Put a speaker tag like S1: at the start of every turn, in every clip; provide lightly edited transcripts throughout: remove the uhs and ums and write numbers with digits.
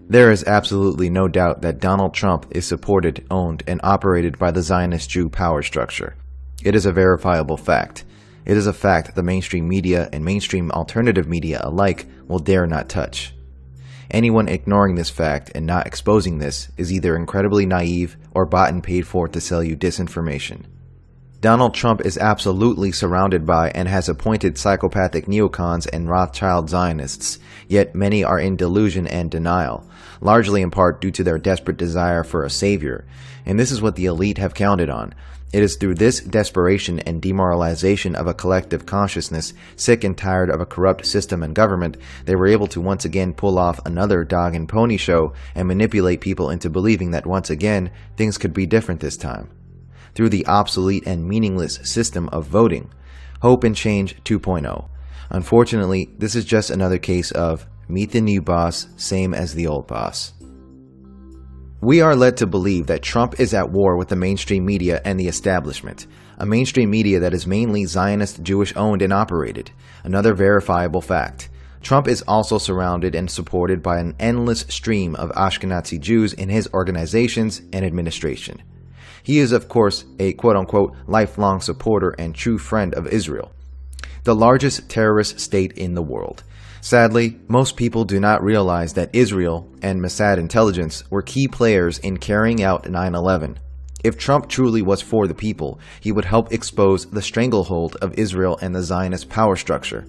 S1: There is absolutely no doubt that Donald Trump is supported, owned, and operated by the Zionist Jew power structure. It is a verifiable fact. It is a fact the mainstream media and mainstream alternative media alike will dare not touch. Anyone ignoring this fact and not exposing this is either incredibly naive or bought and paid for to sell you disinformation. Donald Trump is absolutely surrounded by and has appointed psychopathic neocons and Rothschild Zionists, yet many are in delusion and denial, largely in part due to their desperate desire for a savior, and this is what the elite have counted on. It is through this desperation and demoralization of a collective consciousness, sick and tired of a corrupt system and government, they were able to once again pull off another dog and pony show and manipulate people into believing that once again, things could be different this time. Through the obsolete and meaningless system of voting. Hope and Change 2.0. Unfortunately, this is just another case of meet the new boss, same as the old boss. We are led to believe that Trump is at war with the mainstream media and the establishment, a mainstream media that is mainly Zionist, Jewish owned and operated, another verifiable fact. Trump is also surrounded and supported by an endless stream of Ashkenazi Jews in his organizations and administration. He is, of course, a quote-unquote lifelong supporter and true friend of Israel, the largest terrorist state in the world. Sadly, most people do not realize that Israel and Mossad intelligence were key players in carrying out 9/11. If Trump truly was for the people, he would help expose the stranglehold of Israel and the Zionist power structure.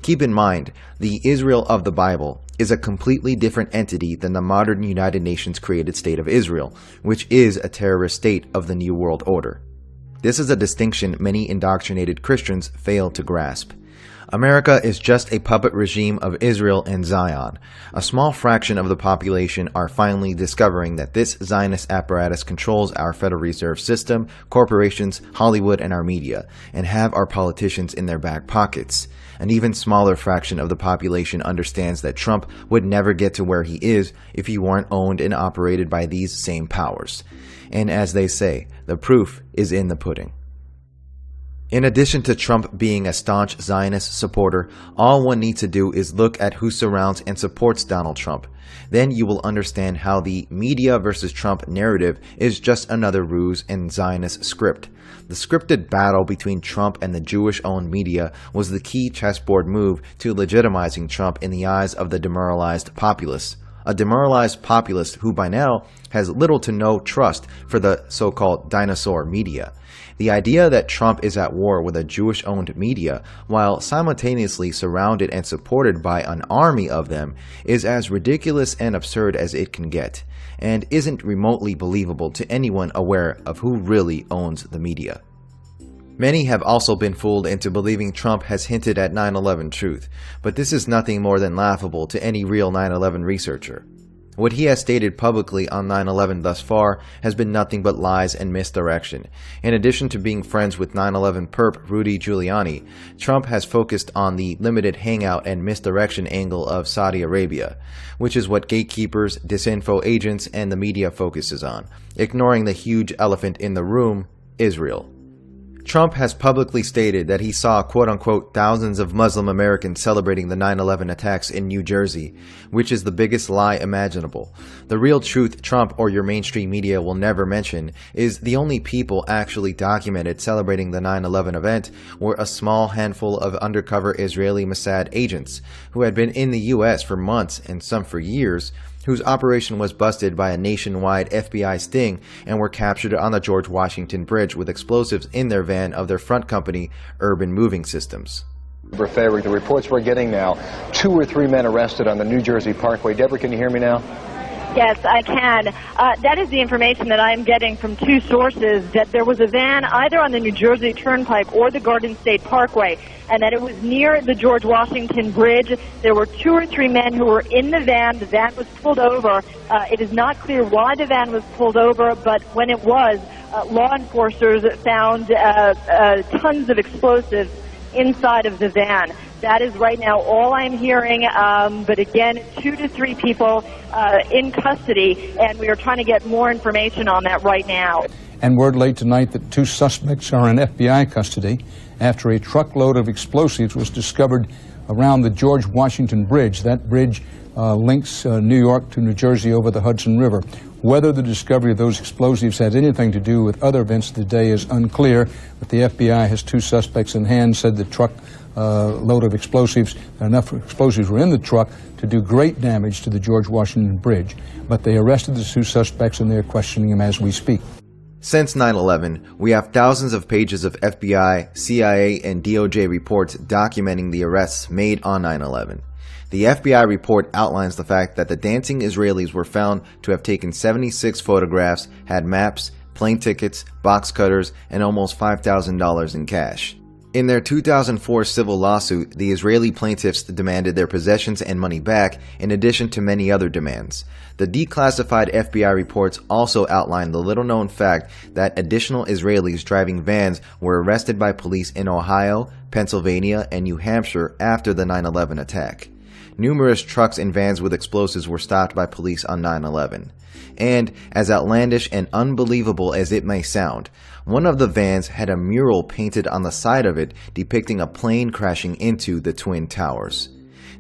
S1: Keep in mind, the Israel of the Bible is a completely different entity than the modern United Nations created state of Israel, which is a terrorist state of the New World Order. This is a distinction many indoctrinated Christians fail to grasp. America is just a puppet regime of Israel and Zion. A small fraction of the population are finally discovering that this Zionist apparatus controls our Federal Reserve System, corporations, Hollywood, and our media, and have our politicians in their back pockets. An even smaller fraction of the population understands that Trump would never get to where he is if he weren't owned and operated by these same powers. And as they say, the proof is in the pudding. In addition to Trump being a staunch Zionist supporter, all one needs to do is look at who surrounds and supports Donald Trump. Then you will understand how the media versus Trump narrative is just another ruse and Zionist script. The scripted battle between Trump and the Jewish-owned media was the key chessboard move to legitimizing Trump in the eyes of the demoralized populace. A demoralized populace who by now has little to no trust for the so-called dinosaur media. The idea that Trump is at war with a Jewish-owned media while simultaneously surrounded and supported by an army of them is as ridiculous and absurd as it can get, and isn't remotely believable to anyone aware of who really owns the media. Many have also been fooled into believing Trump has hinted at 9/11 truth, but this is nothing more than laughable to any real 9/11 researcher. What he has stated publicly on 9/11 thus far has been nothing but lies and misdirection. In addition to being friends with 9/11 perp Rudy Giuliani, Trump has focused on the limited hangout and misdirection angle of Saudi Arabia, which is what gatekeepers, disinfo agents, and the media focuses on, ignoring the huge elephant in the room, Israel. Trump has publicly stated that he saw quote-unquote thousands of Muslim Americans celebrating the 9/11 attacks in New Jersey, which is the biggest lie imaginable. The real truth Trump or your mainstream media will never mention is the only people actually documented celebrating the 9/11 event were a small handful of undercover Israeli Mossad agents who had been in the US for months and some for years, whose operation was busted by a nationwide FBI sting and were captured on the George Washington Bridge with explosives in their van of their front company, Urban Moving Systems.
S2: The reports we're getting now, 2 or 3 men arrested on the New Jersey Parkway. Deborah, can you hear me now?
S3: Yes, I can. That is the information that I am getting from 2 sources, that there was a van either on the New Jersey Turnpike or the Garden State Parkway, and that it was near the George Washington Bridge. There were 2 or 3 men who were in the van. The van was pulled over. It is not clear why the van was pulled over, but when it was, law enforcers found tons of explosives inside of the van. That is right now all I'm hearing, but again, 2 to 3 people in custody, and we are trying to get more information on that right now.
S4: And word late tonight that 2 suspects are in FBI custody after a truckload of explosives was discovered around the George Washington Bridge. That bridge links New York to New Jersey over the Hudson River. Whether the discovery of those explosives has anything to do with other events of the day is unclear, but the FBI has 2 suspects in hand, said the truck load of explosives, enough explosives were in the truck to do great damage to the George Washington Bridge. But they arrested the 2 suspects and they're questioning them as we speak.
S1: Since 9/11, we have thousands of pages of FBI, CIA, and DOJ reports documenting the arrests made on 9/11. The FBI report outlines the fact that the dancing Israelis were found to have taken 76 photographs, had maps, plane tickets, box cutters, and almost $5,000 in cash. In their 2004 civil lawsuit, the Israeli plaintiffs demanded their possessions and money back, in addition to many other demands. The declassified FBI reports also outlined the little-known fact that additional Israelis driving vans were arrested by police in Ohio, Pennsylvania, and New Hampshire after the 9/11 attack. Numerous trucks and vans with explosives were stopped by police on 9/11. And, as outlandish and unbelievable as it may sound, one of the vans had a mural painted on the side of it depicting a plane crashing into the Twin Towers.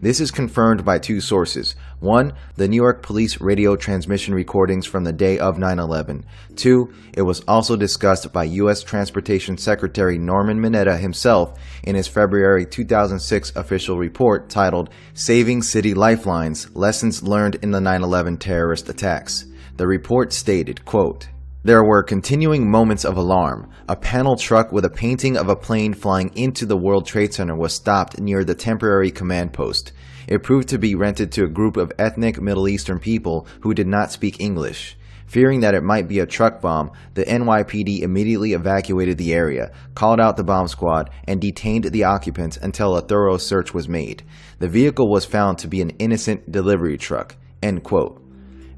S1: This is confirmed by 2 sources. 1, the New York Police radio transmission recordings from the day of 9/11. 2, it was also discussed by U.S. Transportation Secretary Norman Mineta himself in his February 2006 official report titled Saving City Lifelines, Lessons Learned in the 9/11 Terrorist Attacks. The report stated, quote, "There were continuing moments of alarm. A panel truck with a painting of a plane flying into the World Trade Center was stopped near the temporary command post. It proved to be rented to a group of ethnic Middle Eastern people who did not speak English. Fearing that it might be a truck bomb, the NYPD immediately evacuated the area, called out the bomb squad, and detained the occupants until a thorough search was made. The vehicle was found to be an innocent delivery truck." End quote.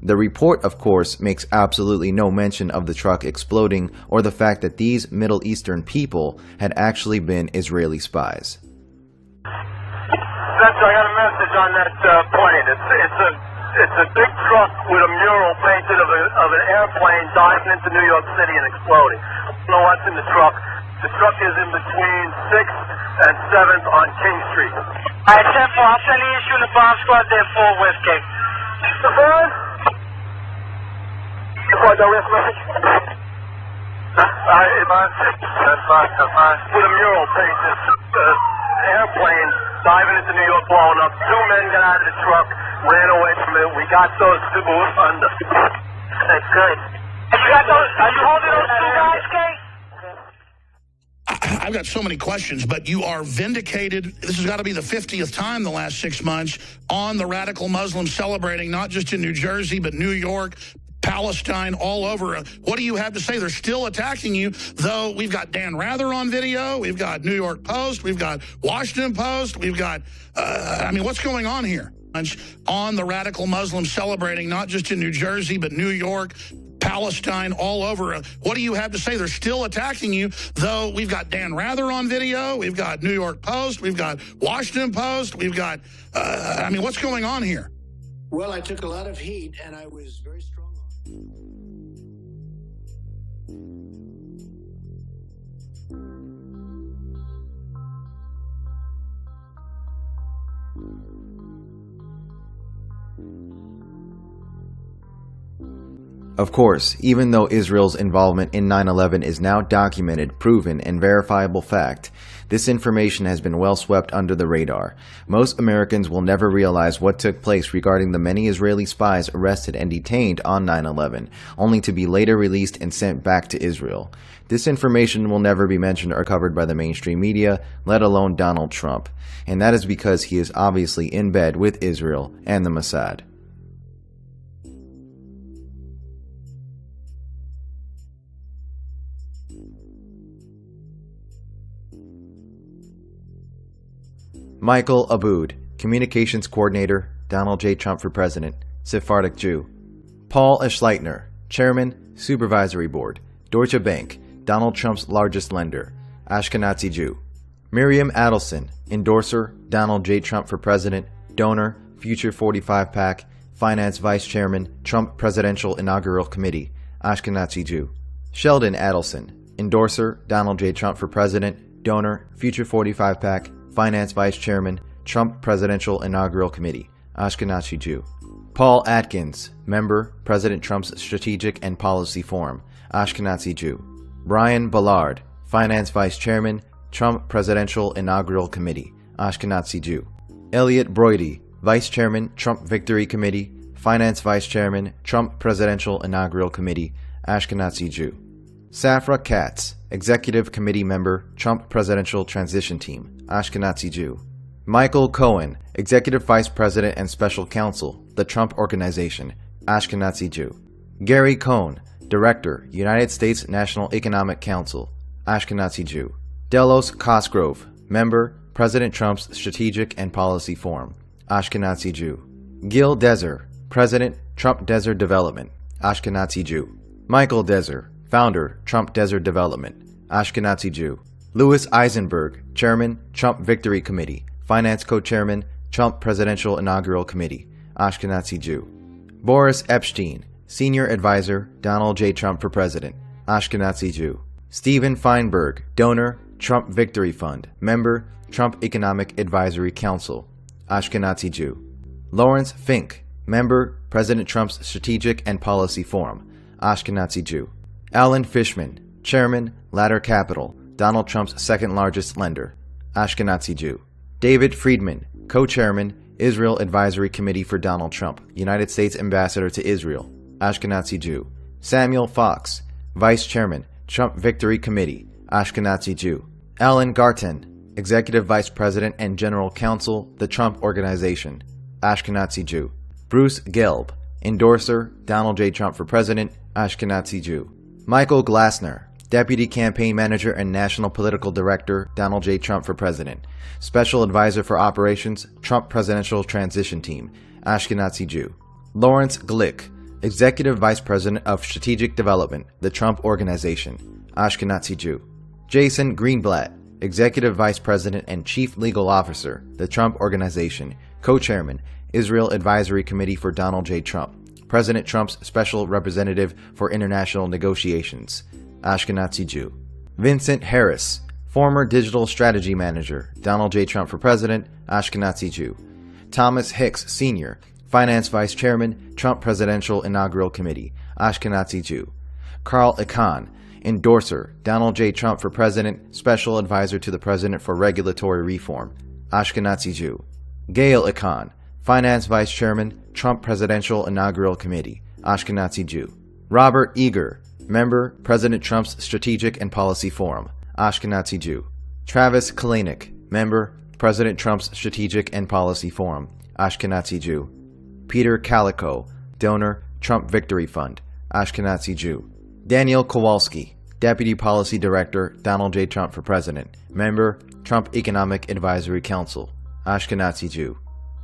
S1: The report, of course, makes absolutely no mention of the truck exploding or the fact that these Middle Eastern people had actually been Israeli spies.
S5: I got a message on that plane. It's a big truck with a mural painted of an airplane diving into New York City and exploding. I don't know what's in the truck. The truck is in between 6th and 7th on King Street. All right, 10-4, I'll send the issue to the bomb squad there for West Gate. The phone? What, the risk message? That's fine. With a mural painted, airplane diving into New York, blowing up. 2 men got out of the truck, ran away from it. We got those 2 under. That's good. You got those? Are you holding those 2 guys, Kate?
S6: I've got so many questions, but you are vindicated. This has got to be the 50th time the last 6 months on the radical Muslims celebrating, not just in New Jersey, but New York, Palestine, all over. What do you have to say? They're still attacking you, though we've got Dan Rather on video, we've got New York Post, we've got Washington Post, we've got, what's going on here? On the radical Muslims celebrating, not just in New Jersey, but New York, Palestine, all over. What do you have to say? They're still attacking you, though we've got Dan Rather on video, we've got New York Post, we've got Washington Post, we've got, what's going on here?
S7: Well, I took a lot of heat, and I was very strong.
S1: Of course, even though Israel's involvement in 9/11 is now documented, proven, and verifiable fact, this information has been well swept under the radar. Most Americans will never realize what took place regarding the many Israeli spies arrested and detained on 9/11, only to be later released and sent back to Israel. This information will never be mentioned or covered by the mainstream media, let alone Donald Trump, and that is because he is obviously in bed with Israel and the Mossad. Michael Aboud, Communications Coordinator, Donald J. Trump for President, Sephardic Jew. Paul Eschleitner, Chairman, Supervisory Board, Deutsche Bank, Donald Trump's largest lender, Ashkenazi Jew. Miriam Adelson, Endorser, Donald J. Trump for President, Donor, Future 45 PAC, Finance Vice Chairman, Trump Presidential Inaugural Committee, Ashkenazi Jew. Sheldon Adelson, Endorser, Donald J. Trump for President, Donor, Future 45 PAC, Finance Vice Chairman, Trump Presidential Inaugural Committee, Ashkenazi Jew. Paul Atkins, member, President Trump's Strategic and Policy Forum, Ashkenazi Jew. Brian Ballard, Finance Vice Chairman, Trump Presidential Inaugural Committee, Ashkenazi Jew. Elliot Broidy, Vice Chairman, Trump Victory Committee, Finance Vice Chairman, Trump Presidential Inaugural Committee, Ashkenazi Jew. Safra Katz, Executive Committee Member, Trump Presidential Transition Team, Ashkenazi Jew. Michael Cohen, Executive Vice President and Special Counsel, the Trump Organization, Ashkenazi Jew. Gary Cohn, Director, United States National Economic Council, Ashkenazi Jew. Delos Cosgrove, Member, President Trump's Strategic and Policy Forum, Ashkenazi Jew. Gil Deser, President, Trump Desert Development, Ashkenazi Jew. Michael Deser, Founder, Trump Desert Development, Ashkenazi Jew. Louis Eisenberg, Chairman, Trump Victory Committee, Finance Co-Chairman, Trump Presidential Inaugural Committee, Ashkenazi Jew. Boris Epstein, Senior Advisor, Donald J. Trump for President, Ashkenazi Jew. Stephen Feinberg, Donor, Trump Victory Fund, Member, Trump Economic Advisory Council, Ashkenazi Jew. Lawrence Fink, Member, President Trump's Strategic and Policy Forum, Ashkenazi Jew. Alan Fishman, Chairman, Ladder Capital, Donald Trump's second largest lender, Ashkenazi Jew. David Friedman, Co-Chairman, Israel Advisory Committee for Donald Trump, United States Ambassador to Israel, Ashkenazi Jew. Samuel Fox, Vice Chairman, Trump Victory Committee, Ashkenazi Jew. Alan Garten, Executive Vice President and General Counsel, the Trump Organization, Ashkenazi Jew. Bruce Gelb, Endorser, Donald J. Trump for President, Ashkenazi Jew. Michael Glassner, Deputy Campaign Manager and National Political Director, Donald J. Trump for President, Special Advisor for Operations, Trump Presidential Transition Team, Ashkenazi Jew. Lawrence Glick, Executive Vice President of Strategic Development, the Trump Organization, Ashkenazi Jew. Jason Greenblatt, Executive Vice President and Chief Legal Officer, the Trump Organization, Co-Chairman, Israel Advisory Committee for Donald J. Trump, President Trump's Special Representative for International Negotiations, Ashkenazi Jew. Vincent Harris, former Digital Strategy Manager, Donald J. Trump for President, Ashkenazi Jew. Thomas Hicks, Sr., Finance Vice Chairman, Trump Presidential Inaugural Committee, Ashkenazi Jew. Carl Icahn, Endorser, Donald J. Trump for President, Special Advisor to the President for Regulatory Reform, Ashkenazi Jew. Gail Icahn, Finance Vice Chairman, Trump Presidential Inaugural Committee, Ashkenazi Jew. Robert Eager, Member, President Trump's Strategic and Policy Forum, Ashkenazi Jew. Travis Kalanick, Member, President Trump's Strategic and Policy Forum, Ashkenazi Jew. Peter Calico, Donor, Trump Victory Fund, Ashkenazi Jew. Daniel Kowalski, Deputy Policy Director, Donald J. Trump for President, Member, Trump Economic Advisory Council, Ashkenazi Jew.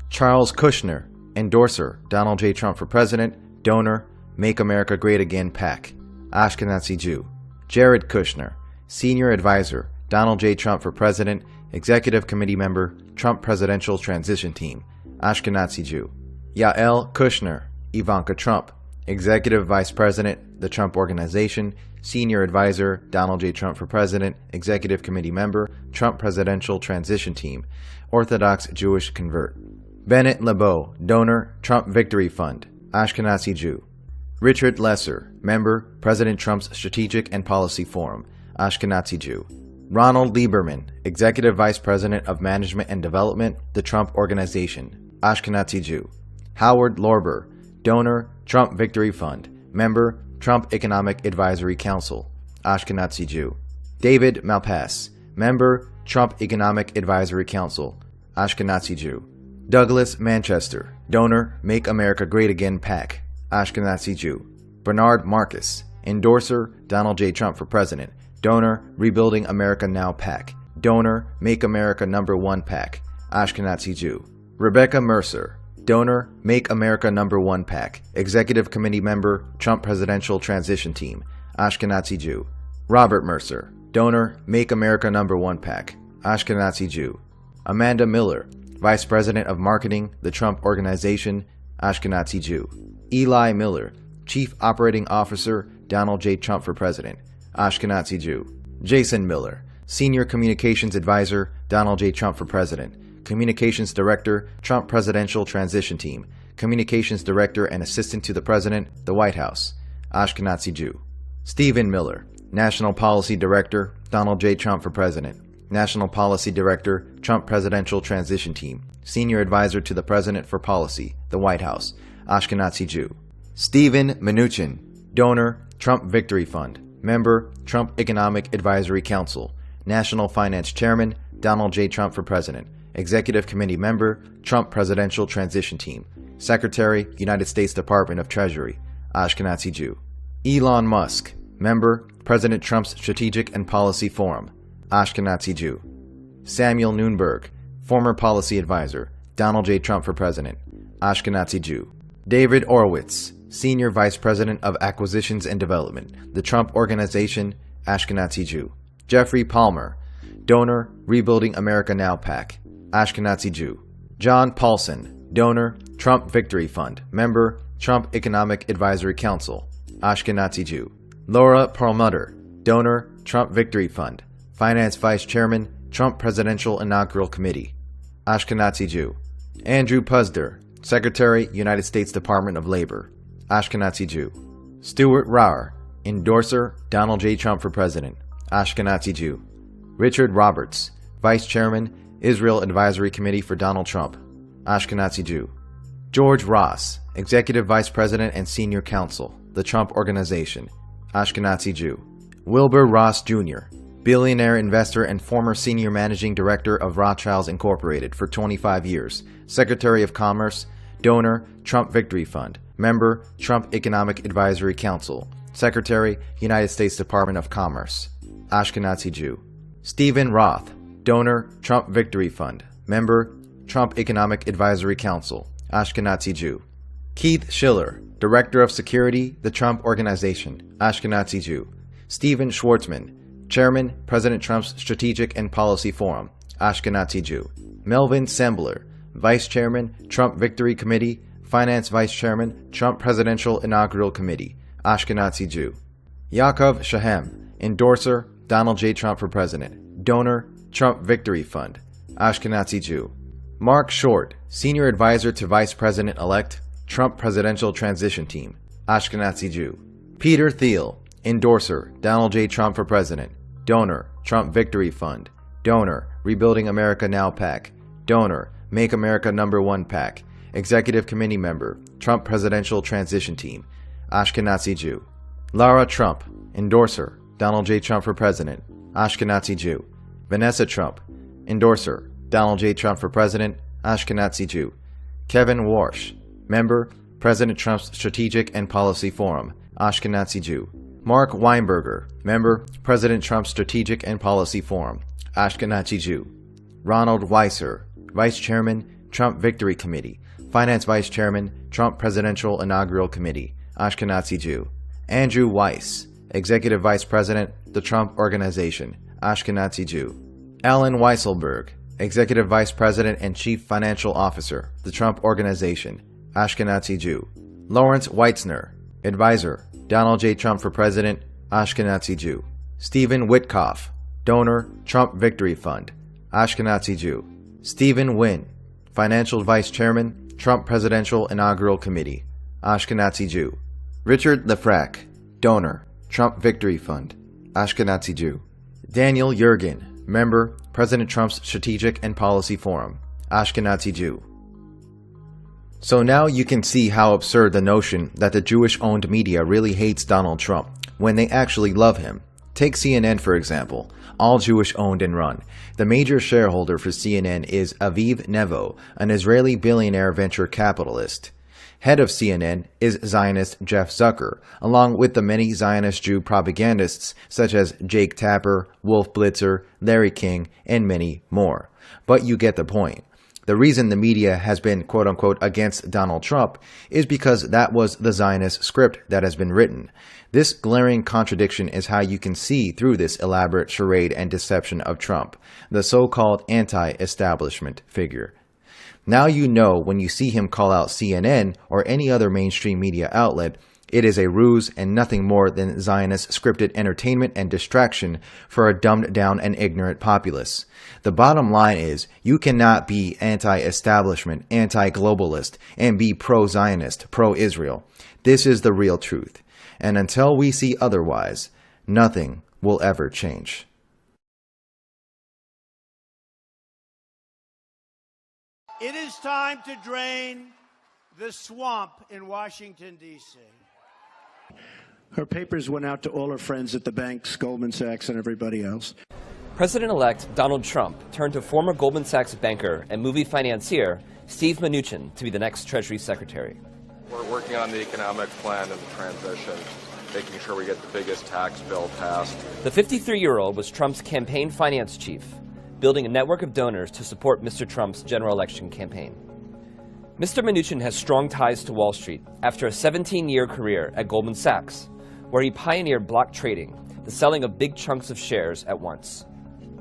S1: Charles Kushner, Endorser, Donald J. Trump for President, Donor, Make America Great Again PAC, Ashkenazi Jew. Jared Kushner, Senior Advisor, Donald J. Trump for President, Executive Committee Member, Trump Presidential Transition Team, Ashkenazi Jew. Yael Kushner, Ivanka Trump, Executive Vice President, the Trump Organization, Senior Advisor, Donald J. Trump for President, Executive Committee Member, Trump Presidential Transition Team, Orthodox Jewish Convert. Bennett LeBeau, Donor, Trump Victory Fund, Ashkenazi Jew. Richard Lesser, Member, President Trump's Strategic and Policy Forum, Ashkenazi Jew. Ronald Lieberman, Executive Vice President of Management and Development, the Trump Organization, Ashkenazi Jew. Howard Lorber, Donor, Trump Victory Fund, Member, Trump Economic Advisory Council, Ashkenazi Jew. David Malpass, Member, Trump Economic Advisory Council, Ashkenazi Jew. Douglas Manchester, Donor, Make America Great Again PAC, Ashkenazi Jew. Bernard Marcus, Endorser, Donald J. Trump for President, Donor, Rebuilding America Now PAC, Donor, Make America #1 PAC, Ashkenazi Jew. Rebecca Mercer, Donor, Make America #1 PAC, Executive Committee Member, Trump Presidential Transition Team, Ashkenazi Jew. Robert Mercer, Donor, Make America #1 PAC, Ashkenazi Jew. Amanda Miller, Vice President of Marketing, the Trump Organization, Ashkenazi Jew. Eli Miller, Chief Operating Officer, Donald J. Trump for President, Ashkenazi Jew. Jason Miller, Senior Communications Advisor, Donald J. Trump for President, Communications Director, Trump Presidential Transition Team. Communications Director and Assistant to the President, the White House, Ashkenazi Jew. Stephen Miller, National Policy Director, Donald J. Trump for President. National Policy Director, Trump Presidential Transition Team. Senior Advisor to the President for Policy, the White House, Ashkenazi Jew. Stephen Mnuchin, Donor, Trump Victory Fund. Member, Trump Economic Advisory Council. National Finance Chairman, Donald J. Trump for President. Executive Committee Member, Trump Presidential Transition Team. Secretary, United States Department of Treasury, Ashkenazi Jew. Elon Musk, Member, President Trump's Strategic and Policy Forum, Ashkenazi Jew. Samuel Nunberg, Former Policy Advisor, Donald J. Trump for President, Ashkenazi Jew. David Orwitz, Senior Vice President of Acquisitions and Development, the Trump Organization, Ashkenazi Jew. Jeffrey Palmer, Donor, Rebuilding America Now PAC, Ashkenazi Jew. John Paulson, Donor, Trump Victory Fund. Member, Trump Economic Advisory Council, Ashkenazi Jew. Laura Perlmutter, Donor, Trump Victory Fund. Finance Vice Chairman, Trump Presidential Inaugural Committee, Ashkenazi Jew. Andrew Puzder, Secretary, United States Department of Labor, Ashkenazi Jew. Stuart Rauer, Endorser, Donald J. Trump for President, Ashkenazi Jew. Richard Roberts, Vice Chairman, Israel Advisory Committee for Donald Trump, Ashkenazi Jew. George Ross, Executive Vice President and Senior Counsel, the Trump Organization, Ashkenazi Jew. Wilbur Ross Jr., billionaire investor and former Senior Managing Director of Rothschilds Incorporated for 25 years, Secretary of Commerce, Donor, Trump Victory Fund. Member, Trump Economic Advisory Council, Secretary, United States Department of Commerce, Ashkenazi Jew. Stephen Roth, Donor, Trump Victory Fund. Member, Trump Economic Advisory Council, Ashkenazi Jew. Keith Schiller, Director of Security, the Trump Organization, Ashkenazi Jew. Stephen Schwartzman, Chairman, President Trump's Strategic and Policy Forum, Ashkenazi Jew. Melvin Sembler, Vice Chairman, Trump Victory Committee, Finance Vice Chairman, Trump Presidential Inaugural Committee, Ashkenazi Jew. Yaakov Shehem, Endorser, Donald J. Trump for President. Donor, Trump Victory Fund, Ashkenazi Jew. Mark Short, Senior Advisor to Vice President-elect, Trump Presidential Transition Team, Ashkenazi Jew. Peter Thiel, Endorser, Donald J. Trump for President. Donor, Trump Victory Fund. Donor, Rebuilding America Now PAC. Donor, Make America #1 PAC. Executive Committee Member, Trump Presidential Transition Team, Ashkenazi Jew. Lara Trump, Endorser, Donald J. Trump for President, Ashkenazi Jew. Vanessa Trump, Endorser, Donald J. Trump for President, Ashkenazi Jew. Kevin Warsh, Member, President Trump's Strategic and Policy Forum, Ashkenazi Jew. Mark Weinberger, Member, President Trump's Strategic and Policy Forum, Ashkenazi Jew. Ronald Weiser, Vice Chairman, Trump Victory Committee, Finance Vice Chairman, Trump Presidential Inaugural Committee, Ashkenazi Jew. Andrew Weiss, Executive Vice President, the Trump Organization, Ashkenazi Jew. Alan Weisselberg, Executive Vice President and Chief Financial Officer, the Trump Organization, Ashkenazi Jew. Lawrence Weitzner, Advisor, Donald J. Trump for President, Ashkenazi Jew. Stephen Witkoff, Donor, Trump Victory Fund, Ashkenazi Jew. Stephen Wynn, Financial Vice Chairman, Trump Presidential Inaugural Committee, Ashkenazi Jew. Richard Lefrak, Donor, Trump Victory Fund, Ashkenazi Jew. Daniel Yergin, Member, President Trump's Strategic and Policy Forum, Ashkenazi Jew. So now you can see how absurd the notion that the Jewish-owned media really hates Donald Trump, when they actually love him. Take CNN for example, all Jewish-owned and run. The major shareholder for CNN is Aviv Nevo, an Israeli billionaire venture capitalist. Head of CNN is Zionist Jeff Zucker, along with the many Zionist Jew propagandists such as Jake Tapper, Wolf Blitzer, Larry King, and many more. But you get the point. The reason the media has been quote-unquote against Donald Trump is because that was the Zionist script that has been written. This glaring contradiction is how you can see through this elaborate charade and deception of Trump, the so-called anti-establishment figure. Now you know when you see him call out CNN or any other mainstream media outlet, It is a ruse and nothing more than Zionist scripted entertainment and distraction for a dumbed-down and ignorant populace. The bottom line is, you cannot be anti-establishment, anti-globalist, and be pro-Zionist, pro-Israel. This is the real truth. And until we see otherwise, nothing will ever change.
S7: It is time to drain the swamp in Washington, D.C. Her papers went out to all her friends at the banks, Goldman Sachs, and everybody else.
S8: President-elect Donald Trump turned to former Goldman Sachs banker and movie financier Steve Mnuchin to be the next Treasury Secretary.
S9: We're working on the economic plan and the transition, making sure we get the biggest tax bill passed.
S8: The 53-year-old was Trump's campaign finance chief, building a network of donors to support Mr. Trump's general election campaign. Mr. Mnuchin has strong ties to Wall Street after a 17-year career at Goldman Sachs, where he pioneered block trading, the selling of big chunks of shares at once.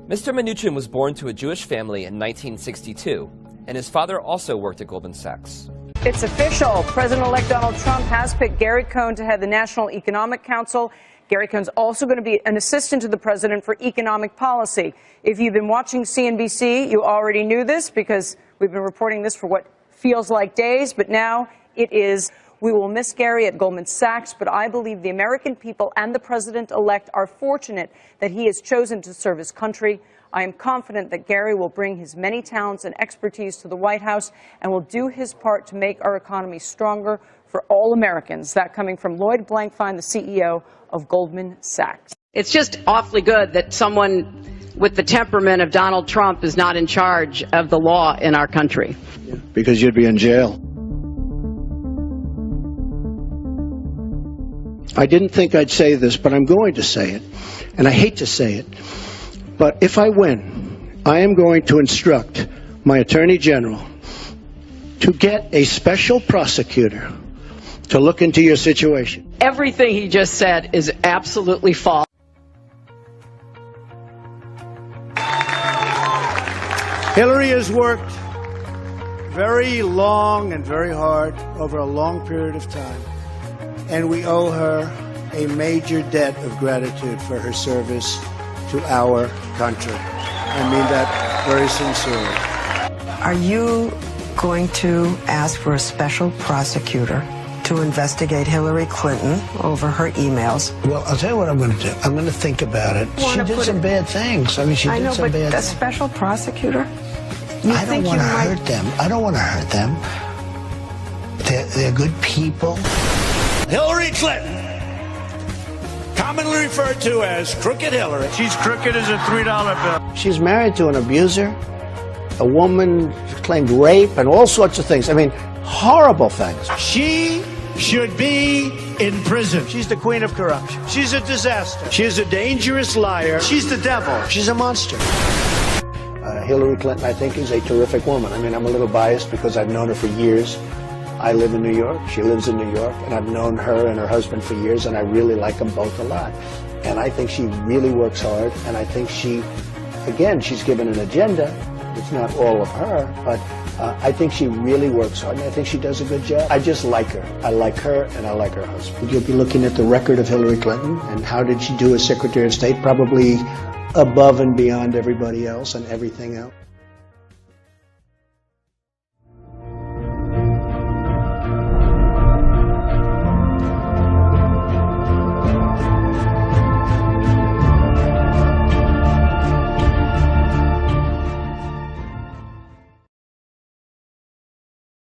S8: Mr. Mnuchin was born to a Jewish family in 1962, and his father also worked at Goldman Sachs.
S10: It's official. President-elect Donald Trump has picked Gary Cohn to head the National Economic Council. Gary Cohn's also going to be an assistant to the president for economic policy. If you've been watching CNBC, you already knew this because we've been reporting this for what feels like days, but now it is. We will miss Gary at Goldman Sachs, but I believe the American people and the president-elect are fortunate that he has chosen to serve his country. I am confident that Gary will bring his many talents and expertise to the White House and will do his part to make our economy stronger for all Americans. That coming from Lloyd Blankfein, the CEO of Goldman Sachs.
S11: It's just awfully good that someone with the temperament of Donald Trump is not in charge of the law in our country.
S7: Because you'd be in jail. I didn't think I'd say this, but I'm going to say it. And I hate to say it. But if I win, I am going to instruct my Attorney General to get a special prosecutor to look into your situation.
S11: Everything he just said is absolutely false.
S7: Hillary has worked very long and very hard over a long period of time. And we owe her a major debt of gratitude for her service to our country. I mean that very sincerely.
S12: Are you going to ask for a special prosecutor to investigate Hillary Clinton over her emails?
S7: Well, I'll tell you what I'm going to do. I'm going to think about it. She did some bad things. I mean, she did some bad things.
S12: A special prosecutor?
S7: I don't want to hurt them. I don't want to hurt them. They're good people. Hillary Clinton, commonly referred to as Crooked Hillary.
S13: She's crooked as a $3 bill.
S7: She's married to an abuser, a woman claimed rape, and all sorts of things. I mean, horrible things. She should be in prison. She's the queen of corruption. She's a disaster. She's a dangerous liar. She's the devil. She's a monster. Hillary Clinton, I think, is a terrific woman. I mean, I'm a little biased because I've known her for years. I live in New York, she lives in New York, and I've known her and her husband for years, and I really like them both a lot. And I think she really works hard, and I think she, again, she's given an agenda. It's not all of her, but I think she really works hard, and I think she does a good job. I just like her. I like her, and I like her husband. You'll be looking at the record of Hillary Clinton, and how did she do as Secretary of State? Probably above and beyond everybody else and everything else.